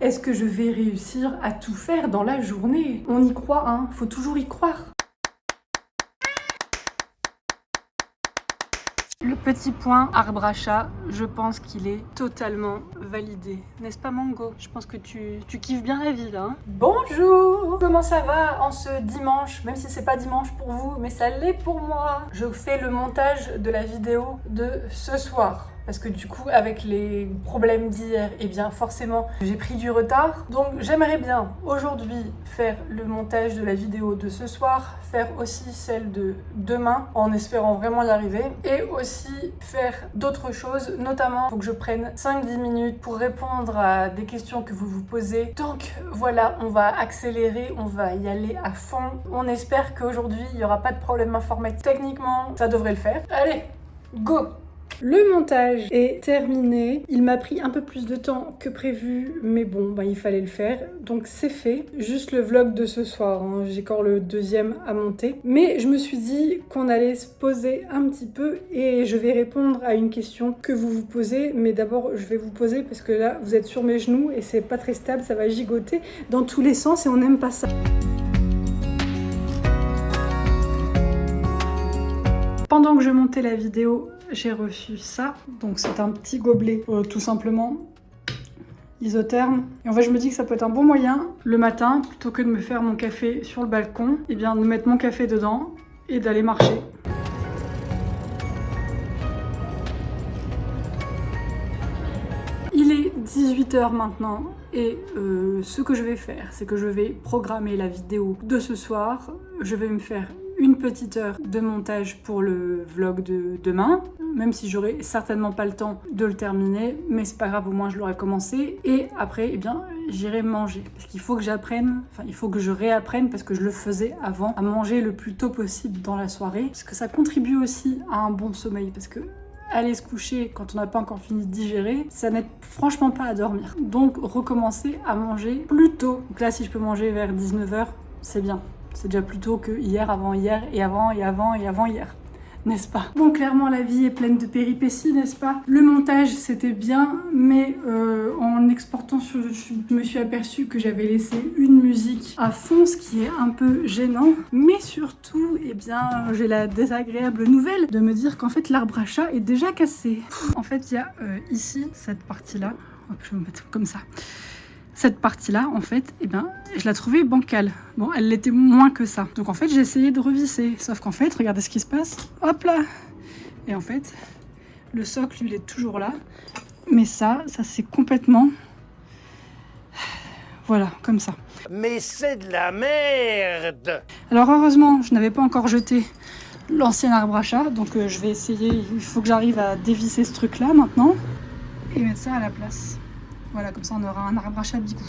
est-ce que je vais réussir à tout faire dans la journée? On y croit, hein, faut toujours y croire. Le petit point arbre à chat, je pense qu'il est totalement validé. N'est-ce pas Mango? Je pense que tu kiffes bien la vie là. Hein. Bonjour! Comment ça va en ce dimanche? Même si c'est pas dimanche pour vous, mais ça l'est pour moi. Je fais le montage de la vidéo de ce soir. Parce que du coup, avec les problèmes d'hier, eh bien forcément, j'ai pris du retard. Donc j'aimerais bien aujourd'hui faire le montage de la vidéo de ce soir, faire aussi celle de demain, en espérant vraiment y arriver. Et aussi faire d'autres choses, notamment, il faut que je prenne 5-10 minutes pour répondre à des questions que vous vous posez. Donc voilà, on va accélérer, on va y aller à fond. On espère qu'aujourd'hui, il n'y aura pas de problème informatique. Techniquement, ça devrait le faire. Allez, go! Le montage est terminé, il m'a pris un peu plus de temps que prévu, mais bon, il fallait le faire, donc c'est fait. Juste le vlog de ce soir, hein. J'ai encore le deuxième à monter. Mais je me suis dit qu'on allait se poser un petit peu et je vais répondre à une question que vous vous posez, mais d'abord je vais vous poser parce que là vous êtes sur mes genoux et c'est pas très stable, ça va gigoter dans tous les sens et on n'aime pas ça. Pendant que je montais la vidéo, j'ai reçu ça. Donc c'est un petit gobelet, tout simplement isotherme. Et en fait, je me dis que ça peut être un bon moyen, le matin, plutôt que de me faire mon café sur le balcon, et bien de mettre mon café dedans et d'aller marcher. Il est 18h maintenant. Et ce que je vais faire, c'est que je vais programmer la vidéo de ce soir. Je vais me faire une petite heure de montage pour le vlog de demain, même si j'aurai certainement pas le temps de le terminer, mais c'est pas grave, au moins je l'aurai commencé. Et après, eh bien, j'irai manger. Parce qu'il faut que j'apprenne, il faut que je réapprenne, parce que je le faisais avant, à manger le plus tôt possible dans la soirée. Parce que ça contribue aussi à un bon sommeil, parce que aller se coucher quand on n'a pas encore fini de digérer, ça n'aide franchement pas à dormir. Donc recommencer à manger plus tôt. Donc là, si je peux manger vers 19h, c'est bien. C'est déjà plus tôt que hier, avant-hier, et avant, et avant, et avant-hier. N'est-ce pas? Bon, clairement, la vie est pleine de péripéties, n'est-ce pas? Le montage, c'était bien, mais en exportant sur YouTube, je me suis aperçue que j'avais laissé une musique à fond, ce qui est un peu gênant. Mais surtout, eh bien, j'ai la désagréable nouvelle de me dire qu'en fait, l'arbre à chat est déjà cassé. En fait, il y a ici, cette partie-là. Hop, je vais me mettre comme ça. Cette partie-là, en fait, eh ben, je la trouvais bancale. Bon, elle l'était moins que ça. Donc en fait, j'ai essayé de revisser. Sauf qu'en fait, regardez ce qui se passe. Hop là! Et en fait, le socle, il est toujours là. Mais ça c'est complètement... Voilà, comme ça. Mais c'est de la merde! Alors heureusement, je n'avais pas encore jeté l'ancien arbre à chat. Donc je vais essayer, il faut que j'arrive à dévisser ce truc-là maintenant. Et mettre ça à la place. Voilà, comme ça on aura un arbre à chat bigou.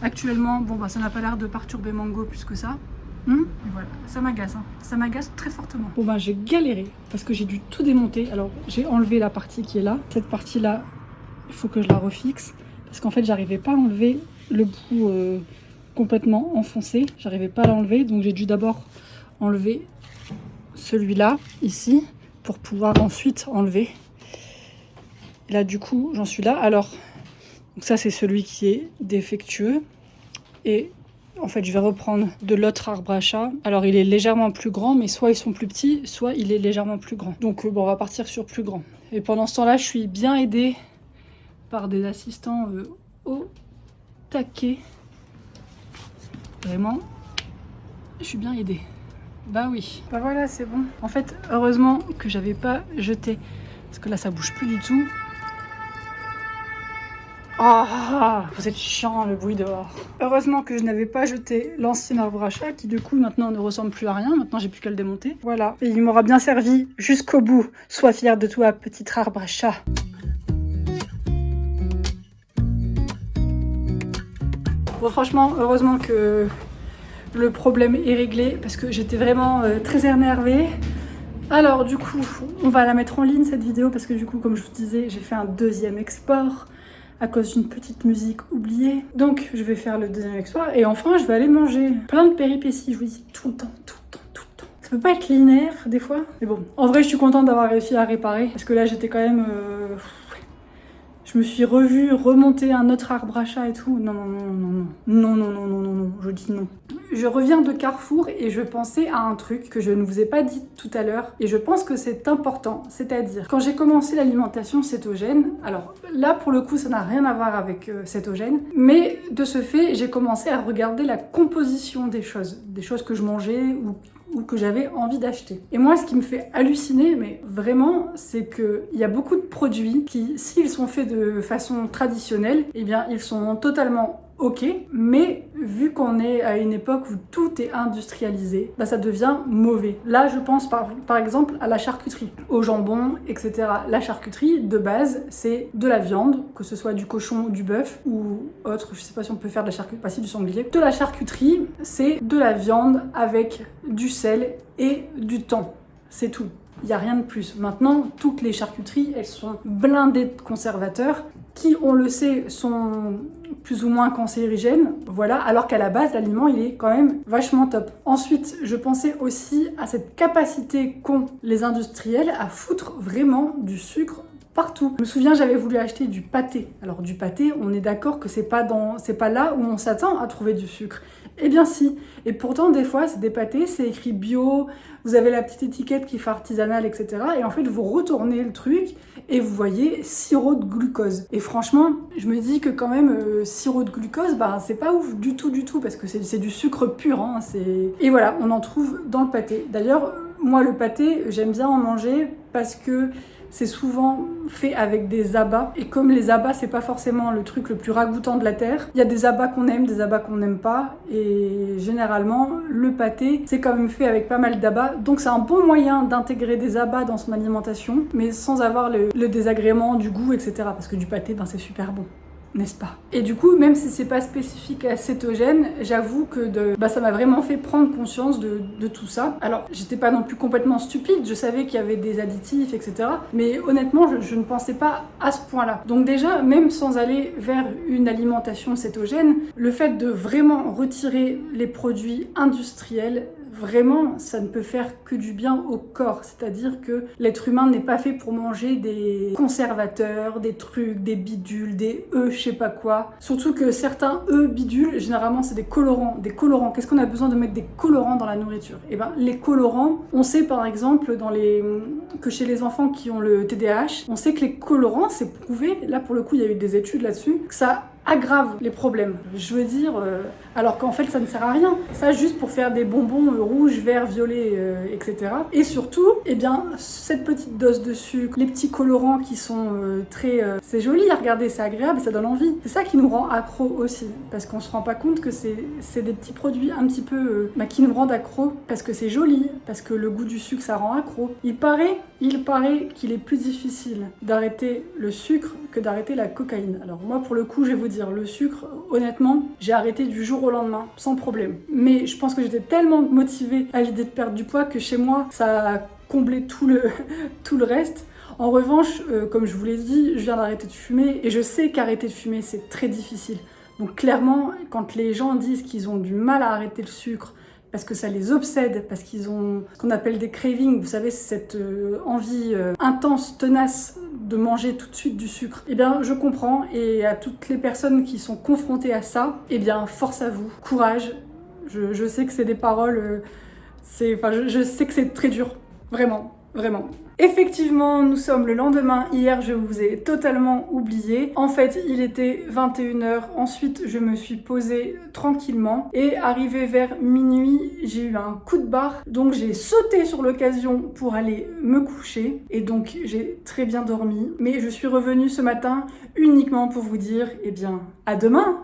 Actuellement, bon ça n'a pas l'air de perturber Mango plus que ça. Et voilà, ça m'agace, hein. Ça m'agace très fortement. Bon j'ai galéré parce que j'ai dû tout démonter. Alors j'ai enlevé la partie qui est là. Cette partie là, il faut que je la refixe. Parce qu'en fait j'arrivais pas à enlever le bout complètement enfoncé. J'arrivais pas à l'enlever, donc j'ai dû d'abord enlever celui-là, ici, pour pouvoir ensuite enlever. Et là du coup j'en suis là. Alors... Donc ça c'est celui qui est défectueux et en fait je vais reprendre de l'autre arbre à chat. Alors il est légèrement plus grand, mais soit ils sont plus petits, soit il est légèrement plus grand. Donc bon, on va partir sur plus grand. Et pendant ce temps-là, je suis bien aidée par des assistants au taquet. Vraiment, je suis bien aidée. Bah oui. Bah voilà, c'est bon. En fait, heureusement que j'avais pas jeté, parce que là ça bouge plus du tout. Oh, vous êtes chiant le bruit dehors. Heureusement que je n'avais pas jeté l'ancien arbre à chat qui du coup maintenant ne ressemble plus à rien. Maintenant j'ai plus qu'à le démonter. Voilà. Et il m'aura bien servi jusqu'au bout. Sois fier de toi, petit arbre à chat. Bon franchement, heureusement que le problème est réglé parce que j'étais vraiment très énervée. Alors du coup, on va la mettre en ligne cette vidéo parce que du coup, comme je vous disais, j'ai fait un deuxième export à cause d'une petite musique oubliée. Donc je vais faire le deuxième export et enfin je vais aller manger. Plein de péripéties, je vous dis tout le temps. Ça peut pas être linéaire des fois. Mais bon, en vrai je suis contente d'avoir réussi à réparer parce que là j'étais quand même... Je me suis revue remonter un autre arbre à chat et tout. Non, je dis non. Je reviens de Carrefour et je pensais à un truc que je ne vous ai pas dit tout à l'heure et je pense que c'est important, c'est-à-dire quand j'ai commencé l'alimentation cétogène, alors là pour le coup ça n'a rien à voir avec cétogène, mais de ce fait j'ai commencé à regarder la composition des choses que je mangeais ou que j'avais envie d'acheter. Et moi, ce qui me fait halluciner, mais vraiment, c'est qu'il y a beaucoup de produits qui, s'ils sont faits de façon traditionnelle, eh bien, ils sont totalement ok, mais vu qu'on est à une époque où tout est industrialisé, bah ça devient mauvais. Là, je pense par exemple à la charcuterie, au jambon, etc. La charcuterie, de base, c'est de la viande, que ce soit du cochon, du bœuf ou autre, je sais pas si on peut faire de la charcuterie, pas si du sanglier. De la charcuterie, c'est de la viande avec du sel et du thon. C'est tout. Il n'y a rien de plus. Maintenant, toutes les charcuteries, elles sont blindées de conservateurs qui, on le sait, sont plus ou moins cancérigènes, voilà, alors qu'à la base, l'aliment, il est quand même vachement top. Ensuite, je pensais aussi à cette capacité qu'ont les industriels à foutre vraiment du sucre partout. Je me souviens, j'avais voulu acheter du pâté. Alors du pâté, on est d'accord que c'est pas là où on s'attend à trouver du sucre. Eh bien si. Et pourtant, des fois, c'est des pâtés, c'est écrit bio, vous avez la petite étiquette qui fait artisanal, etc. Et en fait, vous retournez le truc et vous voyez sirop de glucose. Et franchement, je me dis que quand même, sirop de glucose, bah, c'est pas ouf du tout, parce que c'est du sucre pur. Hein, et voilà, on en trouve dans le pâté. D'ailleurs, moi, le pâté, j'aime bien en manger parce que c'est souvent fait avec des abats. Et comme les abats, c'est pas forcément le truc le plus ragoûtant de la terre, il y a des abats qu'on aime, des abats qu'on n'aime pas. Et généralement, le pâté, c'est quand même fait avec pas mal d'abats. Donc c'est un bon moyen d'intégrer des abats dans son alimentation, mais sans avoir le désagrément du goût, etc. Parce que du pâté, ben, c'est super bon. N'est-ce pas? Et du coup, même si c'est pas spécifique à cétogène, j'avoue que ça m'a vraiment fait prendre conscience de tout ça. Alors, j'étais pas non plus complètement stupide, je savais qu'il y avait des additifs, etc. Mais honnêtement, je ne pensais pas à ce point-là. Donc déjà, même sans aller vers une alimentation cétogène, le fait de vraiment retirer les produits industriels, vraiment, ça ne peut faire que du bien au corps. C'est-à-dire que l'être humain n'est pas fait pour manger des conservateurs, des trucs, des bidules, des je sais pas quoi. Surtout que certains bidules, généralement, c'est des colorants. Des colorants. Qu'est-ce qu'on a besoin de mettre des colorants dans la nourriture? Eh ben, les colorants, on sait par exemple que chez les enfants qui ont le TDAH, on sait que les colorants, c'est prouvé, là pour le coup, il y a eu des études là-dessus, que ça aggrave les problèmes. Je veux dire, alors qu'en fait ça ne sert à rien. Ça juste pour faire des bonbons rouges, verts, violets, etc. Et surtout, eh bien, cette petite dose de sucre, les petits colorants qui sont c'est joli à regarder, c'est agréable, ça donne envie. C'est ça qui nous rend accro aussi, parce qu'on se rend pas compte que c'est des petits produits un petit peu qui nous rendent accro, parce que c'est joli, parce que le goût du sucre ça rend accro. Il paraît qu'il est plus difficile d'arrêter le sucre que d'arrêter la cocaïne. Alors moi pour le coup, je vais vous dire, le sucre, honnêtement, j'ai arrêté du jour au lendemain, sans problème. Mais je pense que j'étais tellement motivée à l'idée de perdre du poids que chez moi, ça a comblé tout le reste. En revanche, comme je vous l'ai dit, je viens d'arrêter de fumer et je sais qu'arrêter de fumer, c'est très difficile. Donc clairement, quand les gens disent qu'ils ont du mal à arrêter le sucre, parce que ça les obsède, parce qu'ils ont ce qu'on appelle des cravings, vous savez, cette envie intense, tenace de manger tout de suite du sucre. Eh bien, je comprends, et à toutes les personnes qui sont confrontées à ça, eh bien, force à vous, courage. Je sais que c'est des paroles, je sais que c'est très dur, vraiment. Vraiment. Effectivement, nous sommes le lendemain. Hier, je vous ai totalement oublié. En fait, il était 21h. Ensuite, je me suis posée tranquillement. Et arrivé vers minuit, j'ai eu un coup de barre. Donc, j'ai sauté sur l'occasion pour aller me coucher. Et donc, j'ai très bien dormi. Mais je suis revenue ce matin uniquement pour vous dire, eh bien, à demain!